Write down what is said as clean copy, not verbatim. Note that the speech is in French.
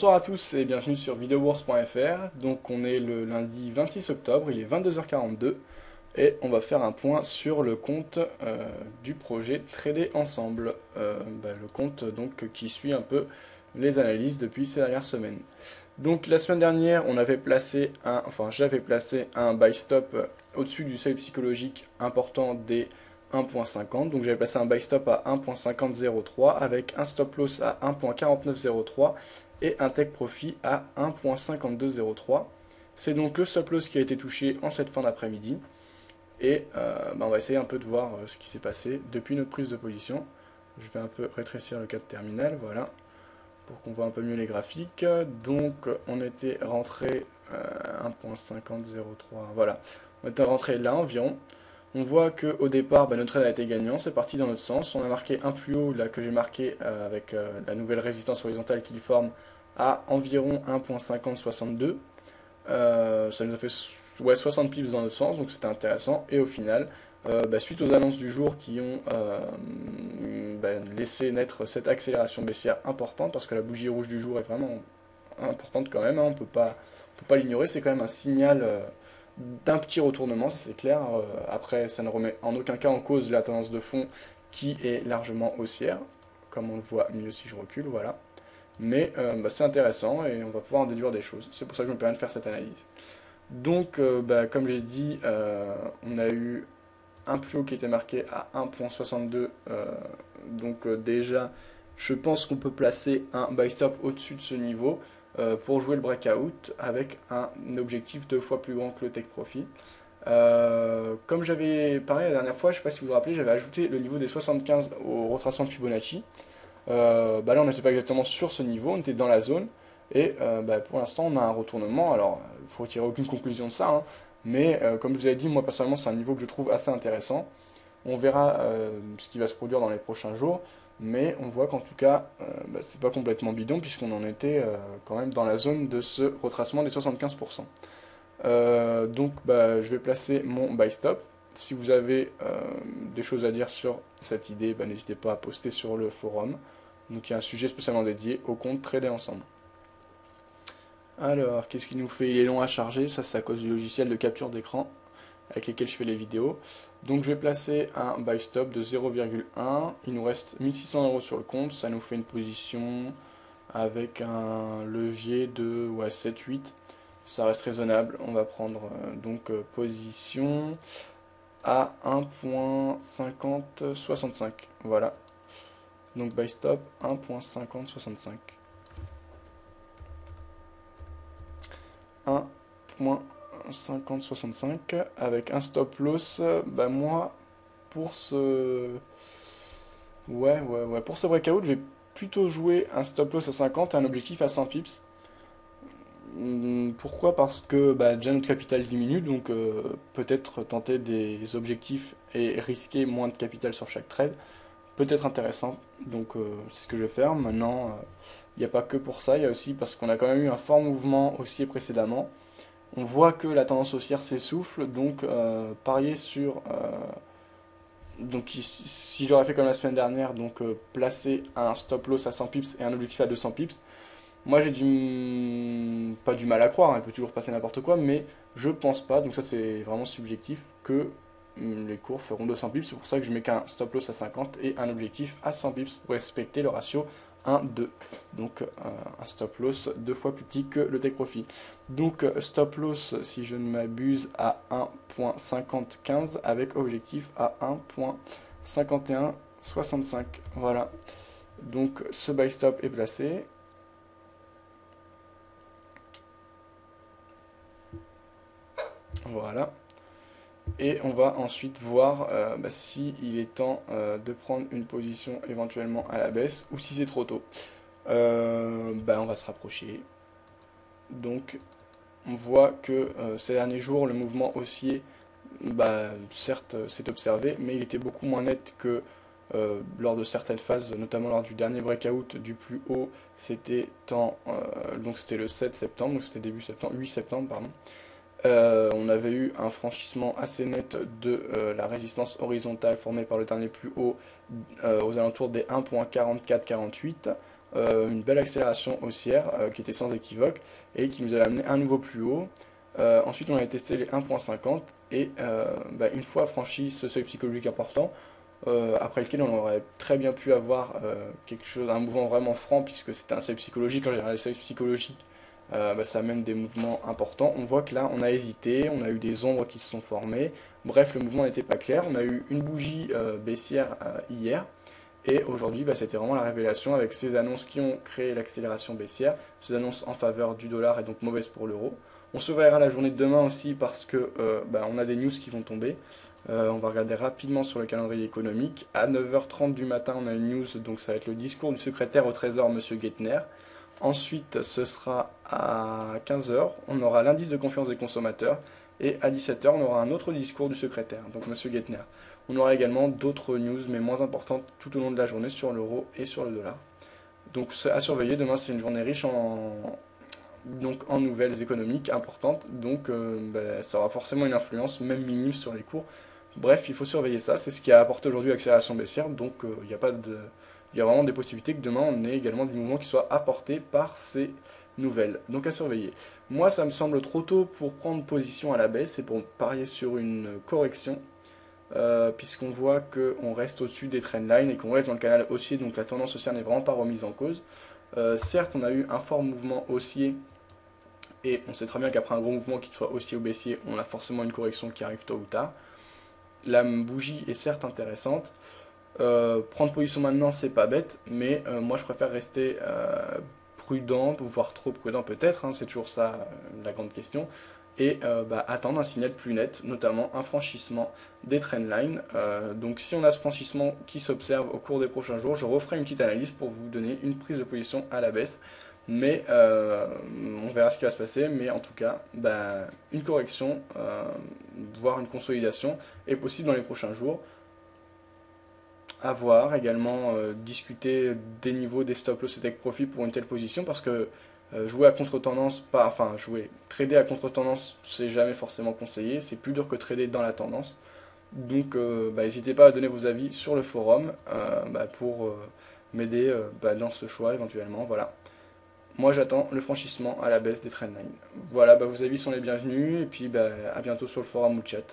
Bonsoir à tous et bienvenue sur videobourse.fr. Donc on est le lundi 26 octobre, il est 22h42 et on va faire un point sur le compte du projet Trader Ensemble. Le compte donc qui suit un peu les analyses depuis ces dernières semaines. Donc la semaine dernière, j'avais placé un buy stop au-dessus du seuil psychologique important des 1.50. Donc j'avais placé un buy stop à 1.5003 avec un stop loss à 1.4903 et un take profit à 1.5203. C'est donc le stop loss qui a été touché en cette fin d'après-midi. Et on va essayer un peu de voir ce qui s'est passé depuis notre prise de position. Je vais un peu rétrécir le cadre terminal, voilà, pour qu'on voit un peu mieux les graphiques. Donc on était rentré 1.5003, voilà. On était rentré là environ. On voit qu'au départ, notre trade a été gagnant, c'est parti dans notre sens. On a marqué un plus haut, là que j'ai marqué avec la nouvelle résistance horizontale qu'il forme à environ 1.5062. Ça nous a fait 60 pips dans notre sens, donc c'était intéressant. Et au final, suite aux annonces du jour qui ont laissé naître cette accélération baissière importante, parce que la bougie rouge du jour est vraiment importante quand même, hein, on peut pas l'ignorer, c'est quand même un signal d'un petit retournement, ça c'est clair. Après, ça ne remet en aucun cas en cause la tendance de fond qui est largement haussière, comme on le voit mieux si je recule, voilà. Mais c'est intéressant et on va pouvoir en déduire des choses. C'est pour ça que je me permets de faire cette analyse. Donc, comme j'ai dit, on a eu un plus haut qui était marqué à 1.62. Déjà, je pense qu'on peut placer un buy stop au-dessus de ce niveau pour jouer le breakout avec un objectif 2 fois plus grand que le take profit. Comme j'avais parlé la dernière fois, je ne sais pas si vous vous rappelez, j'avais ajouté le niveau des 75 au retracement de Fibonacci. Là, on n'était pas exactement sur ce niveau, on était dans la zone. Et pour l'instant, on a un retournement. Alors, il faut tirer aucune conclusion de ça, hein, mais comme je vous avais dit, moi personnellement, c'est un niveau que je trouve assez intéressant. On verra ce qui va se produire dans les prochains jours, mais on voit qu'en tout cas, c'est pas complètement bidon, puisqu'on en était quand même dans la zone de ce retracement des 75%. Je vais placer mon buy stop. Si vous avez des choses à dire sur cette idée, n'hésitez pas à poster sur le forum. Donc il y a un sujet spécialement dédié au compte Trader Ensemble. Alors, qu'est-ce qu'il nous fait? Il est long à charger, ça c'est à cause du logiciel de capture d'écran avec lesquels je fais les vidéos. Donc je vais placer un buy stop de 0,1. Il nous reste 1600 € sur le compte, ça nous fait une position avec un levier de 7-8. Ça reste raisonnable. On va prendre position à 1.5065. Voilà. Donc buy stop 1.5065. 1.5065 avec un stop loss. Moi pour ce pour ce breakout, je vais plutôt jouer un stop loss à 50 et un objectif à 100 pips. Pourquoi? Parce que déjà notre capital diminue, donc peut-être tenter des objectifs et risquer moins de capital sur chaque trade peut être intéressant. Donc c'est ce que je vais faire. Maintenant, il n'y a pas que pour ça, il y a aussi parce qu'on a quand même eu un fort mouvement haussier précédemment. On voit que la tendance haussière s'essouffle, donc parier sur... si j'aurais fait comme la semaine dernière, placer un stop loss à 100 pips et un objectif à 200 pips, moi j'ai pas du mal à croire, hein, il peut toujours passer n'importe quoi, mais je pense pas, donc ça c'est vraiment subjectif, que les cours feront 200 pips. C'est pour ça que je mets qu'un stop loss à 50 et un objectif à 100 pips pour respecter le ratio 1-2. Donc un stop loss 2 fois plus petit que le take profit. Donc stop loss, si je ne m'abuse, à 1.5015 avec objectif à 1.5165. Voilà. Donc ce buy stop est placé. Voilà. Et on va ensuite voir si il est temps de prendre une position éventuellement à la baisse ou si c'est trop tôt. On va se rapprocher. Donc on voit que ces derniers jours le mouvement haussier, certes s'est observé, mais il était beaucoup moins net que lors de certaines phases, notamment lors du dernier breakout du plus haut. C'était c'était le 7 septembre, donc c'était début septembre, 8 septembre pardon. On avait eu un franchissement assez net de la résistance horizontale formée par le dernier plus haut aux alentours des 1.4448. une belle accélération haussière qui était sans équivoque et qui nous a amené un nouveau plus haut. Ensuite, on a testé les 1.50 et une fois franchi ce seuil psychologique important, après lequel on aurait très bien pu avoir quelque chose, un mouvement vraiment franc, puisque c'était un seuil psychologique. En général, les seuils psychologiques, ça amène des mouvements importants. On voit que là, on a hésité, on a eu des ombres qui se sont formées. Bref, le mouvement n'était pas clair. On a eu une bougie baissière hier. Et aujourd'hui, c'était vraiment la révélation avec ces annonces qui ont créé l'accélération baissière, ces annonces en faveur du dollar et donc mauvaises pour l'euro. On surveillera la journée de demain aussi parce que on a des news qui vont tomber. On va regarder rapidement sur le calendrier économique. À 9h30 du matin, on a une news, donc ça va être le discours du secrétaire au Trésor, M. Geithner. Ensuite, ce sera à 15h, on aura l'indice de confiance des consommateurs. Et à 17h, on aura un autre discours du secrétaire, donc M. Geithner. On aura également d'autres news, mais moins importantes, tout au long de la journée sur l'euro et sur le dollar. Donc à surveiller, demain c'est une journée riche en nouvelles économiques importantes, donc ça aura forcément une influence, même minime, sur les cours. Bref, il faut surveiller ça, c'est ce qui a apporté aujourd'hui l'accélération baissière, donc il y a vraiment des possibilités que demain on ait également des mouvements qui soient apportés par ces nouvelles, donc à surveiller. Moi ça me semble trop tôt pour prendre position à la baisse et pour parier sur une correction, puisqu'on voit qu'on reste au-dessus des trendlines et qu'on reste dans le canal haussier, donc la tendance haussière n'est vraiment pas remise en cause. Certes, on a eu un fort mouvement haussier, et on sait très bien qu'après un gros mouvement, qu'il soit haussier ou baissier, on a forcément une correction qui arrive tôt ou tard. La bougie est certes intéressante. Prendre position maintenant, c'est pas bête, mais moi je préfère rester prudent, voire trop prudent peut-être, c'est toujours ça la grande question, et attendre un signal plus net, notamment un franchissement des trendlines. Donc si on a ce franchissement qui s'observe au cours des prochains jours, je referai une petite analyse pour vous donner une prise de position à la baisse. Mais on verra ce qui va se passer, mais en tout cas, une correction, voire une consolidation est possible dans les prochains jours. À voir également, discuter des niveaux des stop loss et take profit pour une telle position, parce que jouer à contre-tendance, trader à contre-tendance, c'est jamais forcément conseillé, c'est plus dur que trader dans la tendance. Donc n'hésitez pas à donner vos avis sur le forum pour m'aider dans ce choix éventuellement. Voilà. Moi j'attends le franchissement à la baisse des trendlines. Voilà, vos avis sont les bienvenus et puis à bientôt sur le forum ou le chat.